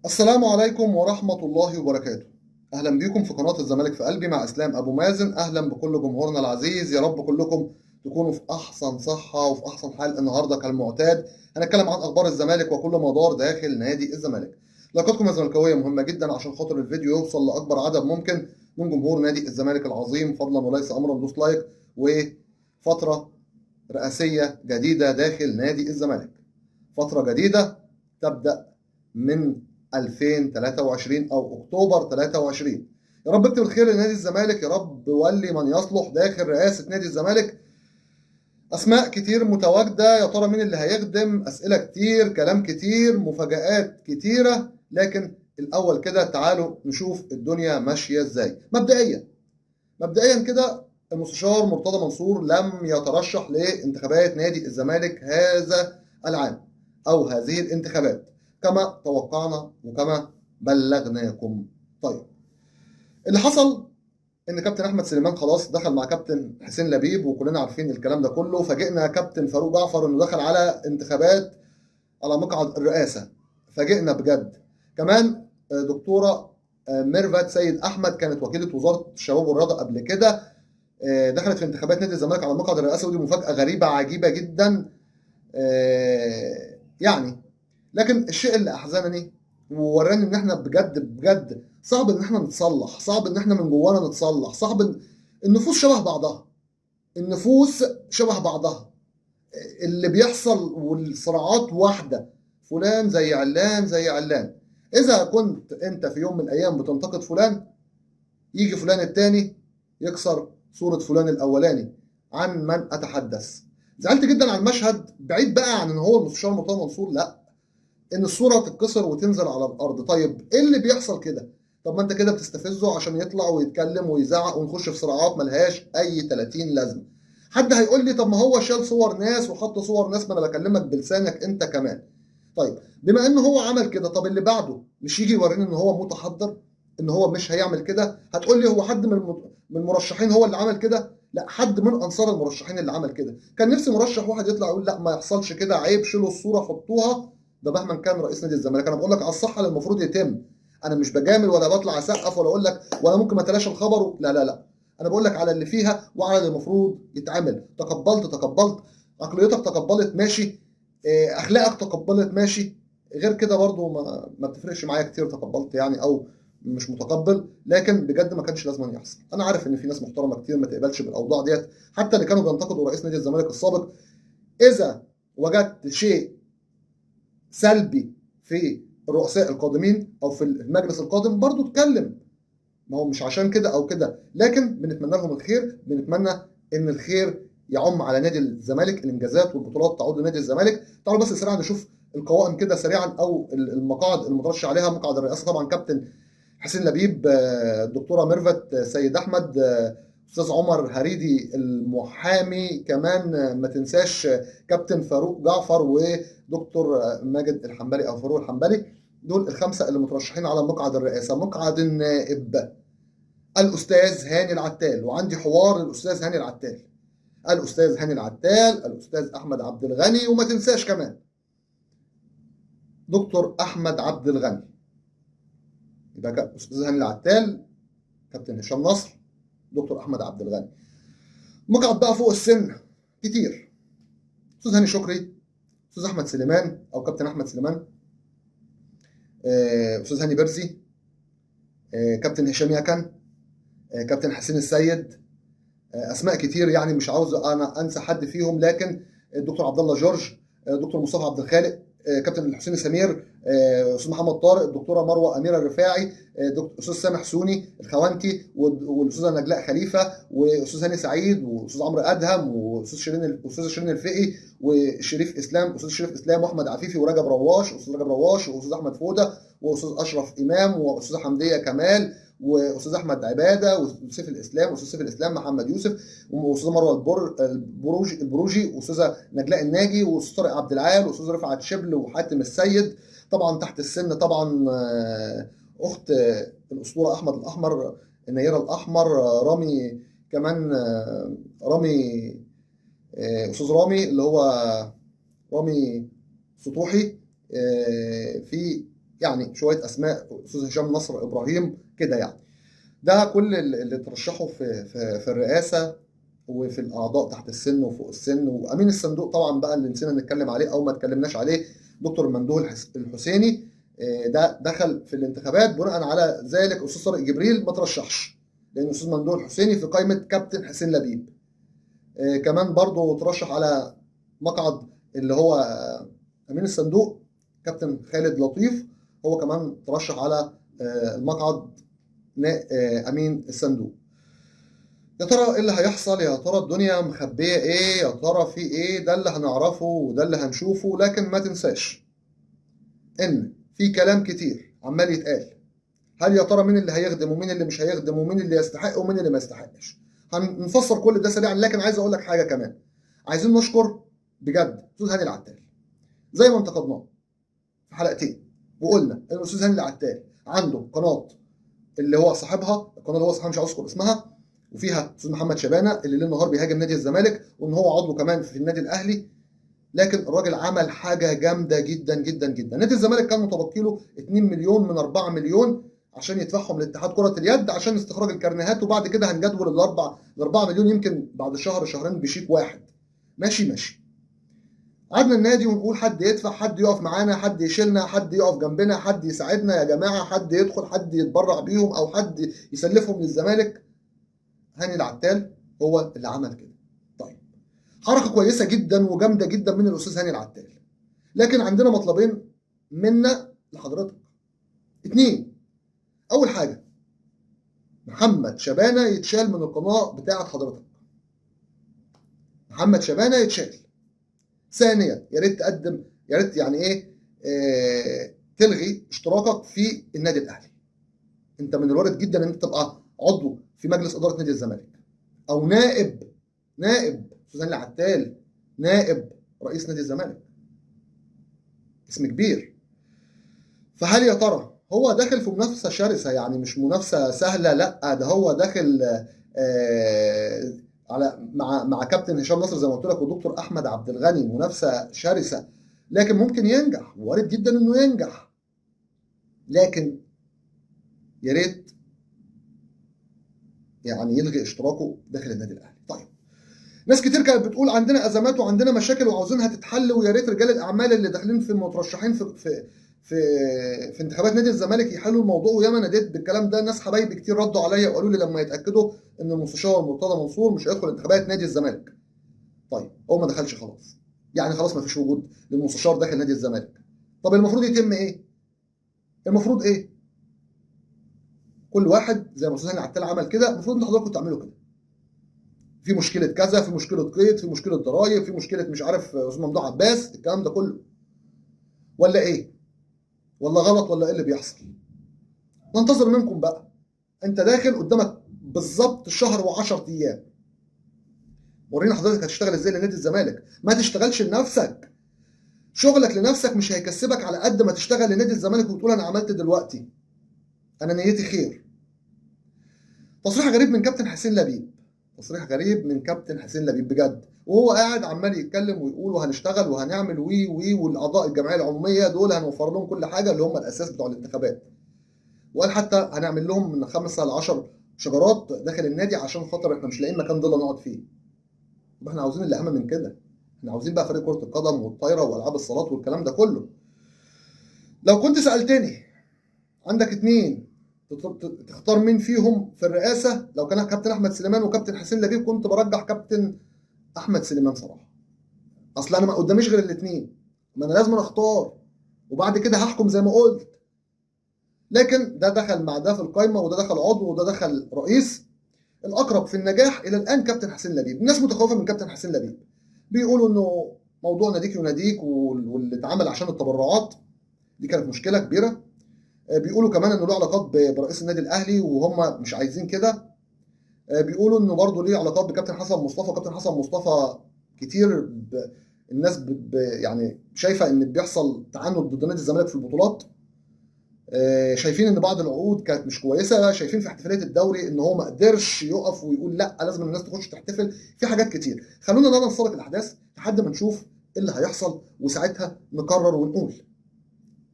السلام عليكم ورحمة الله وبركاته. أهلا بكم في قناة الزمالك في قلبي مع إسلام أبو مازن. أهلا بكل جمهورنا العزيز، يا رب كلكم تكونوا في أحسن صحة وفي أحسن حال. النهاردة كالمعتاد هنتكلم عن أخبار الزمالك وكل ما دار داخل نادي الزمالك. لاقتكم الزملكاوية مهمة جدا عشان خاطر الفيديو يوصل لأكبر عدد ممكن من جمهور نادي الزمالك العظيم، فضلا وليس أمرا. دوس لايك، وفترة رئاسية جديدة داخل نادي الزمالك. فترة جديدة تبدأ من 2023 او اكتوبر 23. يا رب اكتب الخير لنادي الزمالك، يا رب ولي من يصلح داخل رئاسة نادي الزمالك. اسماء كتير متواجدة، يا ترى مين اللي هيخدم؟ اسئلة كتير، كلام كتير، مفاجآت كتيرة. لكن الاول كده تعالوا نشوف الدنيا ماشية ازاي. مبدئيا كده، المستشار مرتضى منصور لم يترشح لانتخابات نادي الزمالك هذا العام او هذه الانتخابات كما توقعنا وكما بلغناكم. طيب، اللي حصل ان كابتن احمد سليمان خلاص دخل مع كابتن حسين لبيب، وكلنا عارفين الكلام ده كله. فاجئنا كابتن فاروق جعفر انه دخل على انتخابات على مقعد الرئاسه. فاجئنا بجد. كمان دكتوره ميرفت سيد احمد كانت وكيله وزاره الشباب والرياضه قبل كده، دخلت في انتخابات نادي الزمالك على مقعد الرئاسه، ودي مفاجاه غريبه عجيبه جدا. يعني لكن الشيء اللي احزنني ووراني ان احنا بجد بجد صعب ان احنا نتصلح، صعب ان احنا من جوانا نتصلح، صعب إن النفوس شبه بعضها. النفوس شبه بعضها، اللي بيحصل والصراعات واحده. فلان زي علان زي علان. اذا كنت انت في يوم من الايام بتنتقد فلان، يجي فلان التاني يكسر صورة فلان الأولاني. عن من أتحدث؟ زعلت جدا على المشهد، بعيد بقى عن إن هو المستشار مرتضى منصور، لا، إن الصورة تتكسر وتنزل على الأرض. طيب إيه اللي بيحصل كده؟ طب ما أنت كده بتستفزه عشان يطلع ويتكلم ويزعق ونخش في صراعات ملهاش أي 30 لازمة. حد هيقول لي طب ما هو شال صور ناس وحط صور ناس، ما أنا بكلمك بلسانك أنت كمان. طيب، بما ان هو عمل كده، طب اللي بعده مش يجي يوريني ان هو متحضر، ان هو مش هيعمل كده؟ هتقول لي هو حد من المرشحين هو اللي عمل كده؟ لا، حد من انصار المرشحين اللي عمل كده. كان نفسي مرشح واحد يطلع يقول لا ما يحصلش كده، عيب، شيلوا الصوره حطوها. ده مهما كان رئيس نادي الزمالك. انا بقول لك على الصح اللي المفروض يتم. انا مش بجامل ولا بطلع اسقف ولا اقول لك ولا ممكن ما تلاش الخبر، لا لا لا. انا بقول لك على اللي فيها وعلى اللي المفروض يتعمل. تقبلت، عقليتك تقبلت، ماشي. اخلاقك تقبلت، ماشي. غير كده برضو ما بتفرقش معايا كتير، تقبلت يعني او مش متقبل. لكن بجد ما كانش لازم يحصل. انا عارف ان في ناس محترمه كتير ما تقبلش بالاوضاع ديت، حتى اللي كانوا بينتقدوا رئيس نادي الزمالك السابق. اذا وجدت شيء سلبي في الرؤساء القادمين او في المجلس القادم برضو اتكلم. ما هو مش عشان كده او كده، لكن بنتمنى لهم الخير، بنتمنى ان الخير يعم على نادي الزمالك، الانجازات والبطولات تعود لنادي الزمالك. تعالوا بس سريعا نشوف القوائم كده سريعا، او المقاعد المترشح عليها. مقعد الرئاسه طبعا كابتن حسين لبيب، الدكتوره ميرفت سيد احمد، استاذ عمر هريدي المحامي، كمان ما تنساش كابتن فاروق جعفر ودكتور ماجد الحنبلي او فاروق الحنبلي. دول الخمسه اللي مترشحين على مقعد الرئاسه. مقعد النائب الاستاذ هاني العتال، وعندي حوار للاستاذ هاني العتال. الاستاذ هاني العتال، الاستاذ احمد عبد الغني، وما تنساش كمان دكتور احمد عبد الغني. يبقى استاذ هاني العتال، كابتن هشام نصر، دكتور احمد عبد الغني. مقعد بقى فوق السن كتير: استاذ هاني شكري، استاذ احمد سليمان او كابتن احمد سليمان، استاذ هاني بيرسي، كابتن هشام يكن، كابتن حسين السيد. اسماء كتير يعني، مش عاوز انا انسى حد فيهم. لكن الدكتور عبد الله جورج، دكتور مصطفى عبد الخالق، كابتن الحسين سمير، استاذ محمد طارق، الدكتوره مروه اميره الرفاعي، استاذ سامح سوني الخوانكي، والاستاذه نجلاء خليفه، واستاذ هاني سعيد، واستاذ عمرو ادهم، واستاذ شيرين الفقي، وشريف اسلام، استاذ شريف اسلام، واحمد عفيفي، ورجب رواش، واستاذ رجب رواش، واستاذ احمد فوده، واستاذ اشرف امام، واستاذه حمديه كمال، واستاذ احمد عباده، وسيف الاسلام، واستاذ سيف الاسلام محمد يوسف، واستاذه مروه البروجي، واستاذه نجلاء الناجي، واستاذ طارق عبد العال، واستاذ رفعت شبل، وحاتم السيد. طبعا تحت السن طبعا اخت الاسطوره احمد الاحمر، النيره الاحمر، رامي كمان، رامي، استاذ رامي اللي هو رامي سطوحي. في يعني شويه اسماء، استاذ هشام نصر ابراهيم كده يعني. ده كل اللي ترشحوا في الرئاسه وفي الاعضاء تحت السن وفوق السن. وامين الصندوق طبعا بقى اللي نسينا نتكلم عليه او ما اتكلمناش عليه، دكتور ممدوح الحسيني. ده دخل في الانتخابات، بناء على ذلك استاذ طارق جبريل ما ترشحش، لان استاذ ممدوح الحسيني في قائمه كابتن حسين لبيب. كمان برضه ترشح على مقعد اللي هو امين الصندوق كابتن خالد لطيف، هو كمان ترشح على المقعد امين الصندوق. يا ترى ايه اللي هيحصل؟ يا ترى الدنيا مخبيه ايه؟ يا ترى في ايه؟ ده اللي هنعرفه وده اللي هنشوفه. لكن ما تنساش ان في كلام كتير عمال يتقال. هل يا ترى مين اللي هيخدم ومين اللي مش هيخدم ومين اللي يستحق ومين اللي ما يستحقش؟ هنفسر كل ده سريعا. لكن عايز اقول لك حاجه كمان، عايزين نشكر بجد استاذ هاني العتال. زي ما انتقدناه في حلقتين وقلنا ان الاستاذ هاني العتال عنده قناه اللي هو صاحبها، القناه اللي هو صاحبها مش عاوز اذكر اسمها، وفيها استاذ محمد شبانه اللي ليل نهار بيهاجم نادي الزمالك، وان هو عضو كمان في النادي الاهلي. لكن الراجل عمل حاجه جامده جدا جدا جدا. نادي الزمالك كان متبقي له 2 مليون من 4 مليون عشان يدفعهم لاتحاد كره اليد عشان استخراج الكارنيهات، وبعد كده هنجدول ال 4 مليون يمكن بعد شهر شهرين بشيك واحد. ماشي ماشي. قعدنا النادي ونقول حد يدفع، حد يقف معانا، حد يشيلنا، حد يقف جنبنا، حد يساعدنا يا جماعه، حد يدخل، حد يتبرع بيهم او حد يسلفهم للزمالك. هاني العتال هو اللي عمل كده. طيب، حركه كويسه جدا وجامده جدا من الاستاذ هاني العتال. لكن عندنا مطلبين منا لحضرتك، 2. اول حاجه، محمد شبانه يتشال من القناه بتاعه حضرتك. محمد شبانه يتشال. ثانيا، يا ريت تقدم، يا ريت يعني ايه تلغي اشتراكك في النادي الاهلي. انت من الوارد جدا ان انت تبقى عضو في مجلس اداره نادي الزمالك او نائب استاذ هاني العتال، نائب رئيس نادي الزمالك، اسم كبير. فهل يا ترى هو داخل في منافسه شرسه؟ يعني مش منافسه سهله، لا ده هو داخل على مع كابتن هشام نصر زي ما قلت لك ودكتور احمد عبد الغني، منافسه شرسه. لكن ممكن ينجح، وارد جدا انه ينجح. لكن يا ريت يعني يلغي اشتراكه داخل النادي الاهلي. طيب، ناس كتير كانت بتقول عندنا ازمات وعندنا مشاكل وعاوزينها تتحل، ويا ريت رجال الاعمال اللي داخلين في المترشحين في في انتخابات نادي الزمالك يحلوا الموضوع. وياما ناديت بالكلام ده، ناس حبايبي كتير ردوا عليا وقالوا لي لما يتاكدوا ان المستشار مرتضى منصور مش هيدخل انتخابات نادي الزمالك. طيب، هو ما دخلش خلاص، يعني خلاص ما فيش وجود للمستشار داخل نادي الزمالك. طب المفروض يتم ايه؟ المفروض ايه؟ كل واحد زي ما استاذ هاني عتال عمل كده، المفروض ان حضراتكم تعملوا كده. في مشكله كذا، في مشكله قيد، في مشكله ضرايب، في مشكله مش عارف استاذ ممدوح عباس، الكلام ده كله ولا ايه؟ ولا غلط ولا ايه اللي بيحصل؟ ننتظر منكم بقى. انت داخل قدامك بالظبط شهر و10 ايام، ورينا حضرتك هتشتغل ازاي لنادي الزمالك. ما تشتغلش لنفسك، شغلك لنفسك مش هيكسبك على قد ما تشتغل لنادي الزمالك وتقول انا عملت دلوقتي، انا نيتي خير. تصريح غريب من كابتن حسين لبيب، تصريح غريب من كابتن حسين لبيب بجد، وهو قاعد عمال يتكلم ويقول وهنشتغل وهنعمل وي والاعضاء الجمعيه العموميه دول هنوفر لهم كل حاجه اللي هم الاساس بتوع الانتخابات. وقال حتى هنعمل لهم من 5 ل 10 شجرات داخل النادي عشان خاطر احنا مش لاقيين مكان ضله نقعد فيه. طب احنا عاوزين اللي اهم من كده، احنا عاوزين بقى فريق كره القدم والطايره والعاب الصالات والكلام ده كله. لو كنت سالتني عندك 2 تختار مين فيهم في الرئاسه، لو كان كابتن احمد سليمان وكابتن حسين لبيب كنت برجح كابتن احمد سليمان صراحه. اصل انا ما قداميش غير الاثنين، ما انا لازم اختار وبعد كده هحكم زي ما قلت. لكن ده دخل مع ده في القايمه وده دخل عضو وده دخل رئيس. الاقرب في النجاح الى الان كابتن حسين لبيب. الناس متخوفه من كابتن حسين لبيب، بيقولوا انه موضوع ناديك يناديك واللي اتعمل عشان التبرعات دي كانت مشكله كبيره. بيقولوا كمان انه له علاقات برئيس النادي الاهلي وهم مش عايزين كده. بيقولوا انه برضه ليه علاقات بكابتن حسن مصطفى. كابتن حسن مصطفى كتير الناس يعني شايفه ان بيحصل تعنت ضد نادي الزمالك في البطولات. شايفين ان بعض العقود كانت مش كويسه، شايفين في احتفاليه الدوري ان هو ما قدرش يقف ويقول لا لازم الناس تخش تحتفل. في حاجات كتير. خلونا لا نستبق الاحداث لحد ما نشوف ايه اللي هيحصل وساعتها نقرر ونقول.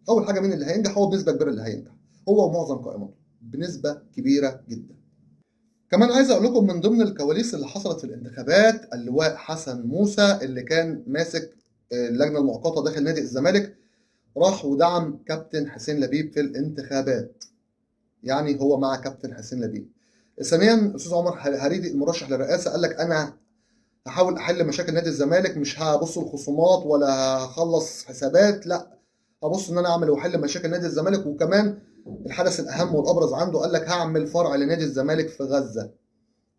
اول حاجه مين اللي هينجح؟ هو بنسبه كبيره اللي هينجح، هو ومعظم قائمته بنسبه كبيره جدا. كمان عايز اقول لكم من ضمن الكواليس اللي حصلت في الانتخابات، اللواء حسن موسى اللي كان ماسك اللجنه المؤقته داخل نادي الزمالك راح ودعم كابتن حسين لبيب في الانتخابات، يعني هو مع كابتن حسين لبيب. ثانيا استاذ عمر هريدي المرشح للرئاسه قال لك انا هحاول احل مشاكل نادي الزمالك، مش هبص الخصومات ولا هخلص حسابات، لا هبص ان انا اعمل واحل مشاكل نادي الزمالك. وكمان الحدث الاهم والابرز عنده قال لك هعمل فرع لنادي الزمالك في غزه.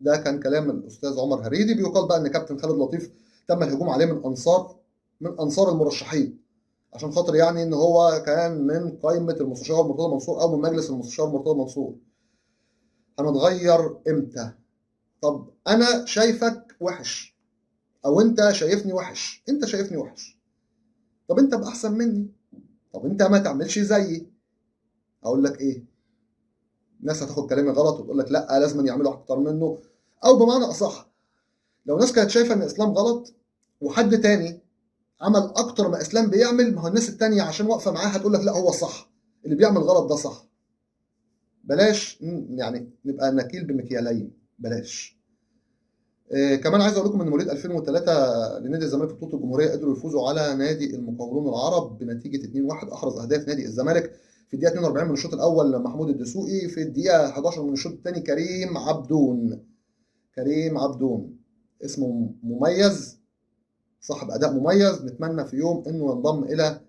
ده كان كلام الاستاذ عمر هريدي. بيقال بقى ان كابتن خالد لطيف تم الهجوم عليه من انصار المرشحين، عشان خاطر يعني ان هو كان من قائمه المستشار مرتضى منصور او من مجلس المستشار مرتضى منصور. هنتغير امتى؟ طب انا شايفك وحش او انت شايفني وحش، انت شايفني وحش، طب انت بقى احسن مني، طب انت ما تعملش زيي. اقول لك ايه؟ الناس هتاخد كلامي غلط وتقول لك لا لازم يعملوا اكتر منه، او بمعنى اصح لو ناس كانت شايفه ان الاسلام غلط وحد تاني عمل اكتر ما اسلام بيعمل، ما هو الناس التانيه عشان واقفه معاه هتقول لك لا هو صح، اللي بيعمل غلط ده صح. بلاش يعني نبقى نكيل بمكيالين، بلاش. كمان عايز اقول لكم ان مواليد 2003 لنادي الزمالك في بطوله الجمهوريه قدروا يفوزوا على نادي المقاولون العرب بنتيجه 2-1. احرز اهداف نادي الزمالك في الدقيقه 42 من الشوط الاول محمود الدسوقي، في الدقيقه 11 من الشوط الثاني كريم عبدون اسمه مميز، صاحب اداء مميز، نتمنى في يوم انه ينضم الى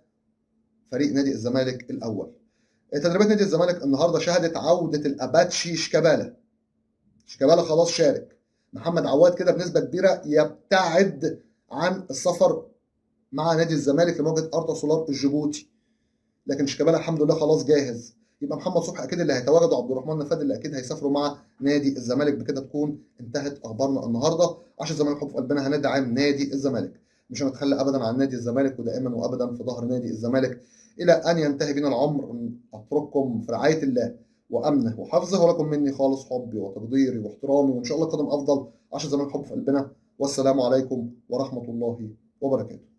فريق نادي الزمالك الاول. تدريبات نادي الزمالك النهارده شهدت عوده الاباتشي شيكابالا خلاص شارك. محمد عواد كده بنسبه كبيره يبتعد عن السفر مع نادي الزمالك لمواجهه اردا سولار الجيبوتي، لكن شيكابالا الحمد لله خلاص جاهز. يبقى محمد صبحي اكيد اللي هيتواجد وعبد الرحمن نفاد اللي اكيد هيسافروا مع نادي الزمالك. بكده تكون انتهت اخبارنا النهارده. عشان الزمالك حب في قلبنا هندعم نادي الزمالك، مش هنتخلى ابدا عن نادي الزمالك، ودائما وابدا في ظهر نادي الزمالك الى ان ينتهي بنا العمر. اترككم في رعايه الله وامنه وحفظه، ولكم مني خالص حبي وتقديري واحترامي، وان شاء الله قدم افضل. عشان الزمالك حب في قلبنا، والسلام عليكم ورحمه الله وبركاته.